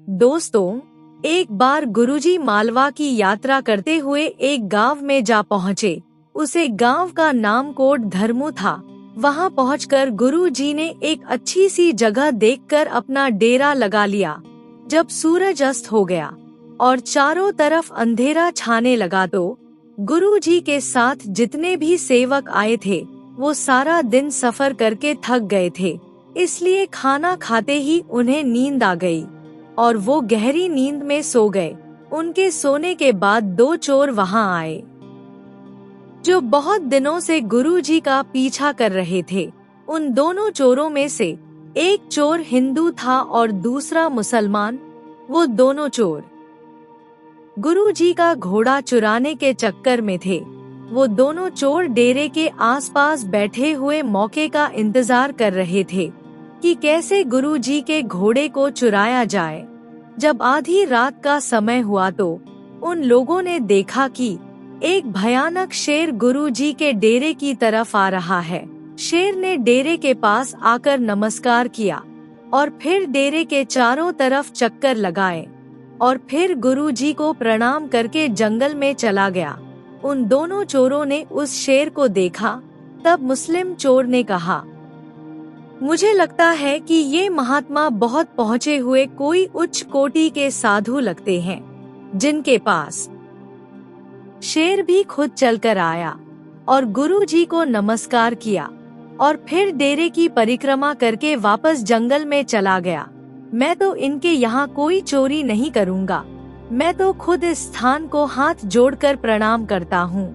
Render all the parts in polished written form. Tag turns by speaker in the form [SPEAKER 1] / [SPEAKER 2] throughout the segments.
[SPEAKER 1] दोस्तों, एक बार गुरुजी मालवा की यात्रा करते हुए एक गांव में जा पहुँचे। उसे गांव का नाम कोट धर्मू था। वहां पहुंचकर गुरुजी ने एक अच्छी सी जगह देखकर अपना डेरा लगा लिया। जब सूरज अस्त हो गया और चारों तरफ अंधेरा छाने लगा तो गुरुजी के साथ जितने भी सेवक आए थे वो सारा दिन सफर करके थक गए थे, इसलिए खाना खाते ही उन्हें नींद आ गई और वो गहरी नींद में सो गए। उनके सोने के बाद दो चोर वहां आए जो बहुत दिनों से गुरुजी का पीछा कर रहे थे। उन दोनों चोरों में से एक चोर हिंदू था और दूसरा मुसलमान। वो दोनों चोर गुरुजी का घोड़ा चुराने के चक्कर में थे। वो दोनों चोर डेरे के आसपास बैठे हुए मौके का इंतजार कर रहे थे कि कैसे गुरुजी के घोड़े को चुराया जाए। जब आधी रात का समय हुआ तो उन लोगों ने देखा कि एक भयानक शेर गुरुजी के डेरे की तरफ आ रहा है। शेर ने डेरे के पास आकर नमस्कार किया और फिर डेरे के चारों तरफ चक्कर लगाए और फिर गुरुजी को प्रणाम करके जंगल में चला गया। उन दोनों चोरों ने उस शेर को देखा। तब मुस्लिम चोर ने कहा, मुझे लगता है कि ये महात्मा बहुत पहुँचे हुए कोई उच्च कोटि के साधु लगते हैं, जिनके पास शेर भी खुद चलकर आया और गुरुजी को नमस्कार किया और फिर डेरे की परिक्रमा करके वापस जंगल में चला गया। मैं तो इनके यहाँ कोई चोरी नहीं करूँगा। मैं तो खुद इस स्थान को हाथ जोड़कर प्रणाम करता हूँ।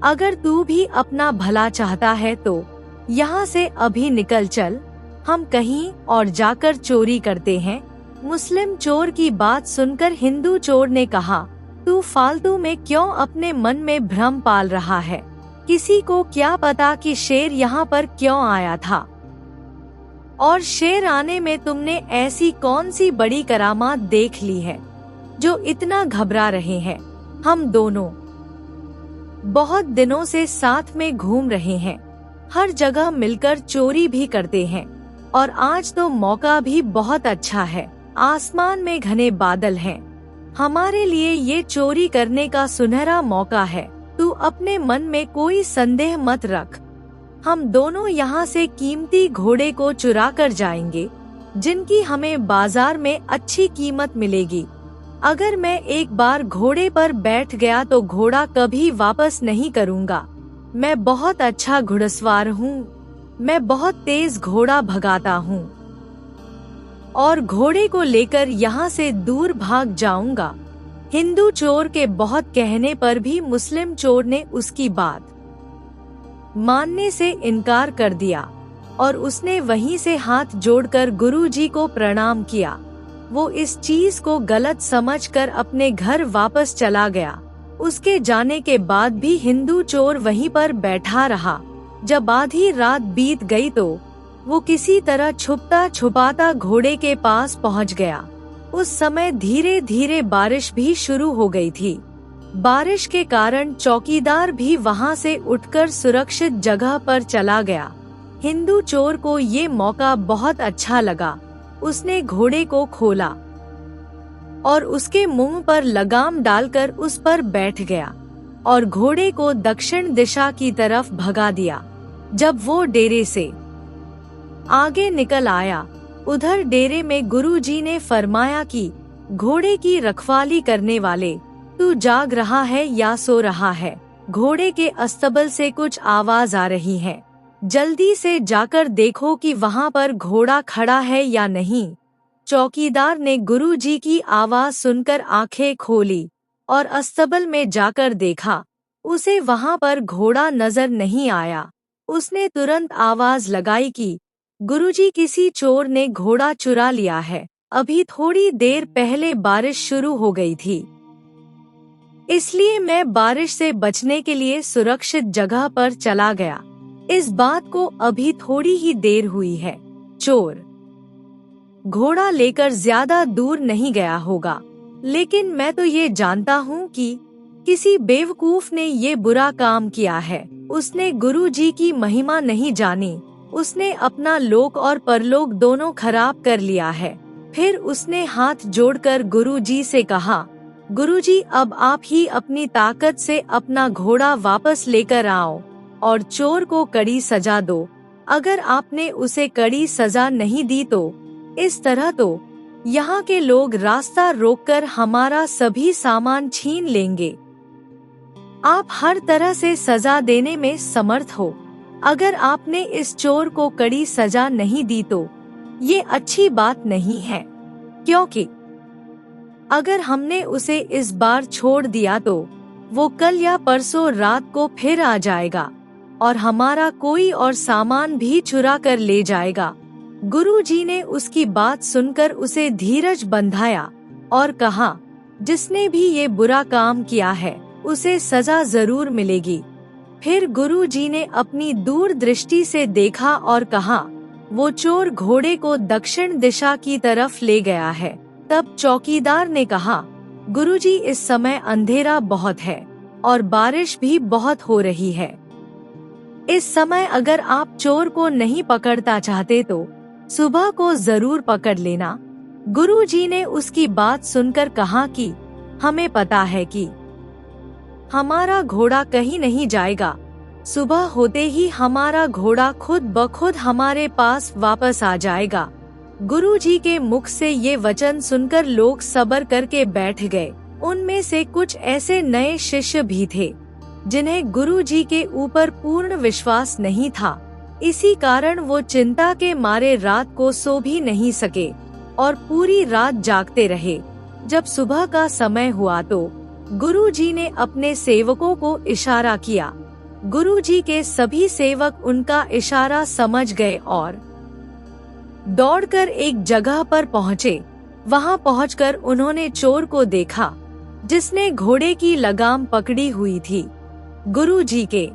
[SPEAKER 1] अगर तू भी अपना भला चाहता है तो यहाँ से अभी निकल चल, हम कहीं और जाकर चोरी करते हैं। मुस्लिम चोर की बात सुनकर हिंदू चोर ने कहा, तू फालतू में क्यों अपने मन में भ्रम पाल रहा है? किसी को क्या पता कि शेर यहाँ पर क्यों आया था? और शेर आने में तुमने ऐसी कौन सी बड़ी करामात देख ली है जो इतना घबरा रहे हैं? हम दोनों बहुत दिनों से साथ में घूम रहे हैं, हर जगह मिलकर चोरी भी करते हैं और आज तो मौका भी बहुत अच्छा है। आसमान में घने बादल हैं। हमारे लिए ये चोरी करने का सुनहरा मौका है। तू अपने मन में कोई संदेह मत रख। हम दोनों यहाँ से कीमती घोड़े को चुरा कर जाएंगे, जिनकी हमें बाजार में अच्छी कीमत मिलेगी। अगर मैं एक बार घोड़े पर बैठ गया तो घोड़ा कभी वापस नहीं करूँगा। मैं बहुत अच्छा घुड़सवार हूँ। मैं बहुत तेज घोड़ा भगाता हूँ और घोड़े को लेकर यहाँ से दूर भाग जाऊंगा। हिंदू चोर के बहुत कहने पर भी मुस्लिम चोर ने उसकी बात मानने से इनकार कर दिया और उसने वहीं से हाथ जोड़कर गुरुजी को प्रणाम किया। वो इस चीज को गलत समझकर अपने घर वापस चला गया। उसके जाने के बाद भी हिंदू चोर वहीं पर बैठा रहा। जब आधी रात बीत गई तो वो किसी तरह छुपता छुपाता घोड़े के पास पहुंच गया। उस समय धीरे धीरे बारिश भी शुरू हो गई थी। बारिश के कारण चौकीदार भी वहां से उठकर सुरक्षित जगह पर चला गया। हिंदू चोर को ये मौका बहुत अच्छा लगा। उसने घोड़े को खोला और उसके मुंह पर लगाम डालकर उस पर बैठ गया और घोड़े को दक्षिण दिशा की तरफ भगा दिया। जब वो डेरे से आगे निकल आया, उधर डेरे में गुरुजी ने फरमाया कि घोड़े की रखवाली करने वाले, तू जाग रहा है या सो रहा है? घोड़े के अस्तबल से कुछ आवाज आ रही है। जल्दी से जाकर देखो कि वहाँ पर घोड़ा खड़ा है या नहीं। चौकीदार ने गुरुजी की आवाज सुनकर आंखें खोली और अस्तबल में जाकर देखा। उसे वहाँ पर घोड़ा नजर नहीं आया। उसने तुरंत आवाज लगाई कि गुरुजी, किसी चोर ने घोड़ा चुरा लिया है। अभी थोड़ी देर पहले बारिश शुरू हो गई थी, इसलिए मैं बारिश से बचने के लिए सुरक्षित जगह पर चला गया। इस बात को अभी थोड़ी ही देर हुई है। चोर घोड़ा लेकर ज्यादा दूर नहीं गया होगा, लेकिन मैं तो ये जानता हूँ कि किसी बेवकूफ ने ये बुरा काम किया है। उसने गुरुजी की महिमा नहीं जानी। उसने अपना लोक और परलोक दोनों खराब कर लिया है। फिर उसने हाथ जोड़कर गुरुजी से कहा, गुरुजी, अब आप ही अपनी ताकत से अपना घोड़ा वापस लेकर आओ और चोर को कड़ी सजा दो। अगर आपने उसे कड़ी सजा नहीं दी तो इस तरह तो यहाँ के लोग रास्ता रोककर हमारा सभी सामान छीन लेंगे। आप हर तरह से सजा देने में समर्थ हो। अगर आपने इस चोर को कड़ी सजा नहीं दी तो ये अच्छी बात नहीं है, क्योंकि अगर हमने उसे इस बार छोड़ दिया तो वो कल या परसों रात को फिर आ जाएगा और हमारा कोई और सामान भी चुरा कर ले जाएगा। गुरुजी ने उसकी बात सुनकर उसे धीरज बंधाया और कहा, जिसने भी ये बुरा काम किया है उसे सजा जरूर मिलेगी। फिर गुरुजी ने अपनी दूरदृष्टि से देखा और कहा, वो चोर घोड़े को दक्षिण दिशा की तरफ ले गया है। तब चौकीदार ने कहा, गुरुजी, इस समय अंधेरा बहुत है और बारिश भी बहुत हो रही है। इस समय अगर आप चोर को नहीं पकड़ना चाहते तो सुबह को जरूर पकड़ लेना। गुरुजी ने उसकी बात सुनकर कहा कि हमें पता है कि हमारा घोड़ा कहीं नहीं जाएगा। सुबह होते ही हमारा घोड़ा खुद ब खुद हमारे पास वापस आ जाएगा। गुरुजी के मुख से ये वचन सुनकर लोग सब्र करके बैठ गए। उनमें से कुछ ऐसे नए शिष्य भी थे जिन्हें गुरुजी के ऊपर पूर्ण विश्वास नहीं था। इसी कारण वो चिंता के मारे रात को सो भी नहीं सके और पूरी रात जागते रहे। जब सुबह का समय हुआ तो गुरुजी ने अपने सेवकों को इशारा किया। गुरुजी के सभी सेवक उनका इशारा समझ गए और दौड़कर एक जगह पर पहुँचे। वहां पहुंचकर उन्होंने चोर को देखा जिसने घोड़े की लगाम पकड़ी हुई थी। गुरुजी के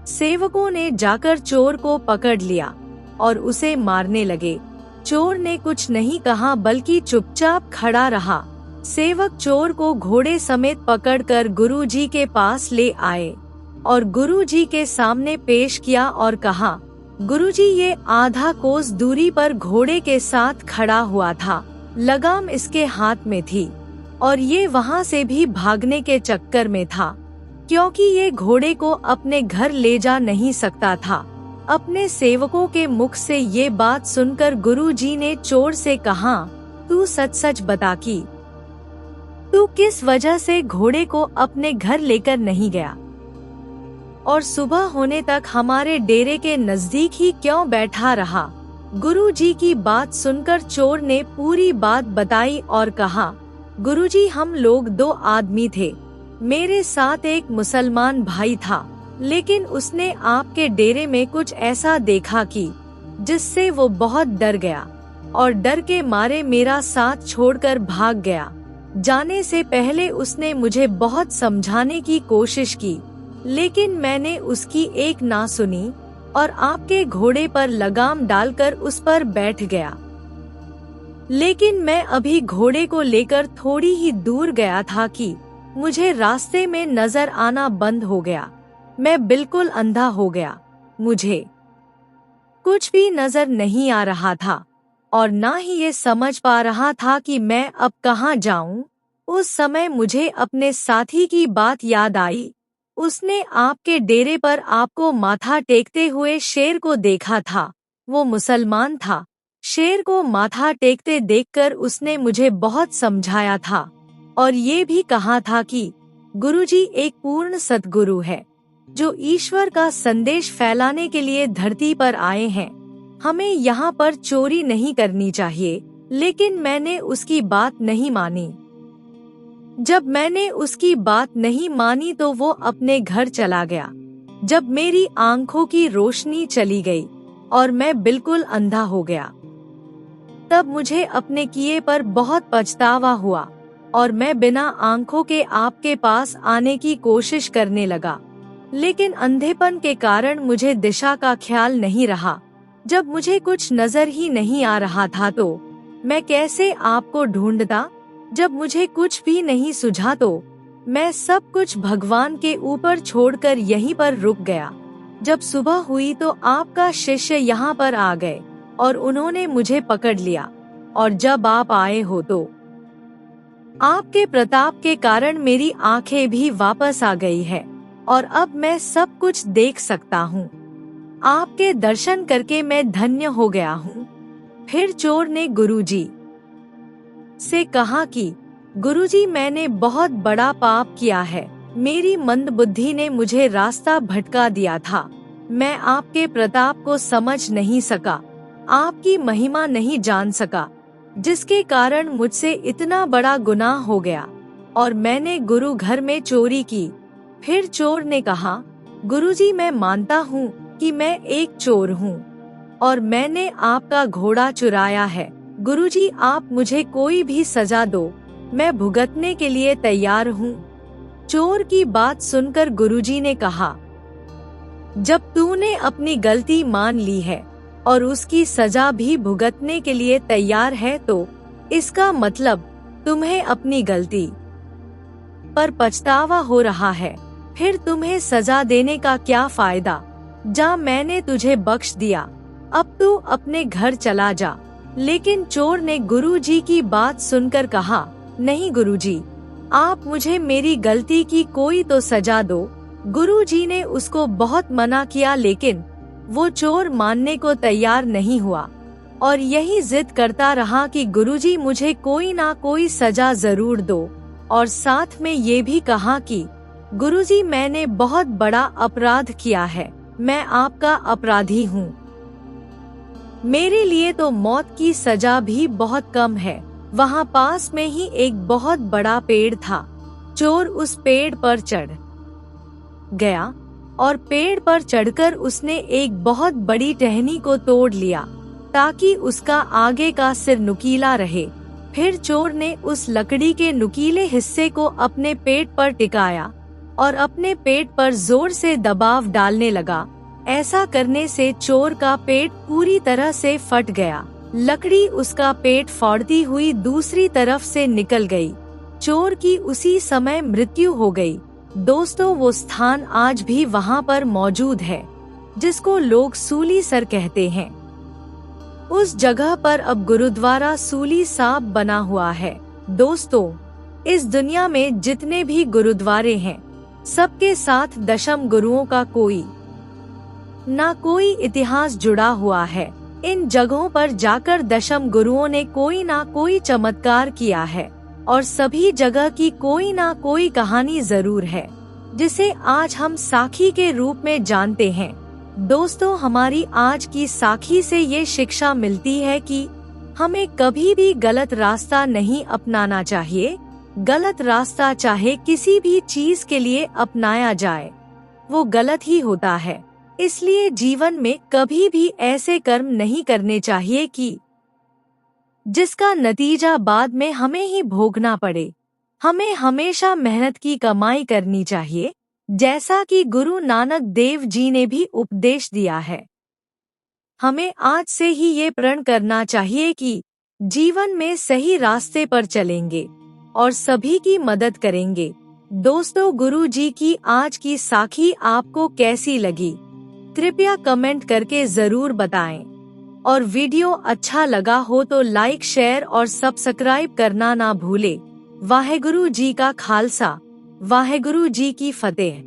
[SPEAKER 1] सेवकों ने जाकर चोर को पकड़ लिया और उसे मारने लगे। चोर ने कुछ नहीं कहा बल्कि चुपचाप खड़ा रहा। सेवक चोर को घोड़े समेत पकड़कर गुरुजी के पास ले आए और गुरुजी के सामने पेश किया और कहा, गुरुजी, ये आधा कोस दूरी पर घोड़े के साथ खड़ा हुआ था। लगाम इसके हाथ में थी और ये वहाँ से भी भागने के चक्कर में था, क्योंकि ये घोड़े को अपने घर ले जा नहीं सकता था। अपने सेवकों के मुख से ये बात सुनकर गुरुजी ने चोर से कहा, तू सच सच बता कि तू किस वजह से घोड़े को अपने घर लेकर नहीं गया और सुबह होने तक हमारे डेरे के नजदीक ही क्यों बैठा रहा। गुरुजी की बात सुनकर चोर ने पूरी बात बताई और कहा, गुरुजी, हम लोग 2 आदमी थे। मेरे साथ एक मुसलमान भाई था, लेकिन उसने आपके डेरे में कुछ ऐसा देखा कि जिससे वो बहुत डर गया और डर के मारे मेरा साथ छोड़कर भाग गया। जाने से पहले उसने मुझे बहुत समझाने की कोशिश की, लेकिन मैंने उसकी एक ना सुनी और आपके घोड़े पर लगाम डालकर उस पर बैठ गया। लेकिन मैं अभी घोड़े को लेकर थोड़ी ही दूर गया था कि मुझे रास्ते में नजर आना बंद हो गया। मैं बिल्कुल अंधा हो गया। मुझे कुछ भी नजर नहीं आ रहा था और ना ही ये समझ पा रहा था कि मैं अब कहाँ जाऊं। उस समय मुझे अपने साथी की बात याद आई। उसने आपके डेरे पर आपको माथा टेकते हुए शेर को देखा था। वो मुसलमान था। शेर को माथा टेकते देखकर उसने मुझे बहुत समझाया था और ये भी कहा था कि गुरुजी एक पूर्ण सद्गुरु है जो ईश्वर का संदेश फैलाने के लिए धरती पर आए हैं। हमें यहाँ पर चोरी नहीं करनी चाहिए, लेकिन मैंने उसकी बात नहीं मानी। जब मैंने उसकी बात नहीं मानी तो वो अपने घर चला गया। जब मेरी आंखों की रोशनी चली गई और मैं बिल्कुल अंधा हो गया, तब मुझे अपने किए पर बहुत पछतावा हुआ और मैं बिना आंखों के आपके पास आने की कोशिश करने लगा। लेकिन अंधेपन के कारण मुझे दिशा का ख्याल नहीं रहा। जब मुझे कुछ नजर ही नहीं आ रहा था तो मैं कैसे आपको ढूंढता। जब मुझे कुछ भी नहीं सूझा तो मैं सब कुछ भगवान के ऊपर छोड़कर यहीं पर रुक गया। जब सुबह हुई तो आपका शिष्य यहाँ पर आ गए और उन्होंने मुझे पकड़ लिया। और जब आप आए हो तो आपके प्रताप के कारण मेरी आंखें भी वापस आ गई है और अब मैं सब कुछ देख सकता हूँ। आपके दर्शन करके मैं धन्य हो गया हूँ। फिर चोर ने गुरुजी से कहा कि गुरुजी, मैंने बहुत बड़ा पाप किया है। मेरी मंद बुद्धि ने मुझे रास्ता भटका दिया था। मैं आपके प्रताप को समझ नहीं सका, आपकी महिमा नहीं जान सका, जिसके कारण मुझसे इतना बड़ा गुनाह हो गया और मैंने गुरु घर में चोरी की। फिर चोर ने कहा, गुरुजी, मैं मानता हूँ कि मैं एक चोर हूँ और मैंने आपका घोड़ा चुराया है। गुरुजी, आप मुझे कोई भी सजा दो, मैं भुगतने के लिए तैयार हूँ। चोर की बात सुनकर गुरुजी ने कहा, जब तूने अपनी गलती मान ली है और उसकी सजा भी भुगतने के लिए तैयार है तो इसका मतलब तुम्हें अपनी गलती पर पछतावा हो रहा है। फिर तुम्हें सजा देने का क्या फायदा? जा, मैंने तुझे बख्श दिया, अब तू अपने घर चला जा। लेकिन चोर ने गुरुजी की बात सुनकर कहा, नहीं गुरुजी, आप मुझे मेरी गलती की कोई तो सजा दो। गुरुजी ने उसको बहुत मना किया, लेकिन वो चोर मानने को तैयार नहीं हुआ और यही जिद करता रहा कि गुरुजी, मुझे कोई ना कोई सजा जरूर दो। और साथ में ये भी कहा कि गुरुजी, मैंने बहुत बड़ा अपराध किया है, मैं आपका अपराधी हूँ। मेरे लिए तो मौत की सजा भी बहुत कम है। वहाँ पास में ही एक बहुत बड़ा पेड़ था। चोर उस पेड़ पर चढ़ गया और पेड़ पर चढ़कर उसने एक बहुत बड़ी टहनी को तोड़ लिया ताकि उसका आगे का सिर नुकीला रहे। फिर चोर ने उस लकड़ी के नुकीले हिस्से को अपने पेट पर टिकाया और अपने पेट पर जोर से दबाव डालने लगा। ऐसा करने से चोर का पेट पूरी तरह से फट गया। लकड़ी उसका पेट फाड़ती हुई दूसरी तरफ से निकल गई। चोर की उसी समय मृत्यु हो गई। दोस्तों, वो स्थान आज भी वहाँ पर मौजूद है जिसको लोग सूली सर कहते हैं। उस जगह पर अब गुरुद्वारा सूली साहब बना हुआ है। दोस्तों, इस दुनिया में जितने भी गुरुद्वारे हैं, सबके साथ दशम गुरुओं का कोई ना कोई इतिहास जुड़ा हुआ है। इन जगहों पर जाकर दशम गुरुओं ने कोई ना कोई चमत्कार किया है और सभी जगह की कोई ना कोई कहानी जरूर है, जिसे आज हम साखी के रूप में जानते हैं। दोस्तों, हमारी आज की साखी से ये शिक्षा मिलती है कि हमें कभी भी गलत रास्ता नहीं अपनाना चाहिए। गलत रास्ता चाहे किसी भी चीज के लिए अपनाया जाए, वो गलत ही होता है। इसलिए जीवन में कभी भी ऐसे कर्म नहीं करने चाहिए कि जिसका नतीजा बाद में हमें ही भोगना पड़े। हमें हमेशा मेहनत की कमाई करनी चाहिए, जैसा कि गुरु नानक देव जी ने भी उपदेश दिया है। हमें आज से ही ये प्रण करना चाहिए कि जीवन में सही रास्ते पर चलेंगे और सभी की मदद करेंगे। दोस्तों, गुरु जी की आज की साखी आपको कैसी लगी? कृपया कमेंट करके जरूर बताएं और वीडियो अच्छा लगा हो तो लाइक, शेयर और सब्सक्राइब करना ना भूले। वाहेगुरु जी का खालसा, वाहेगुरु जी की फतेह।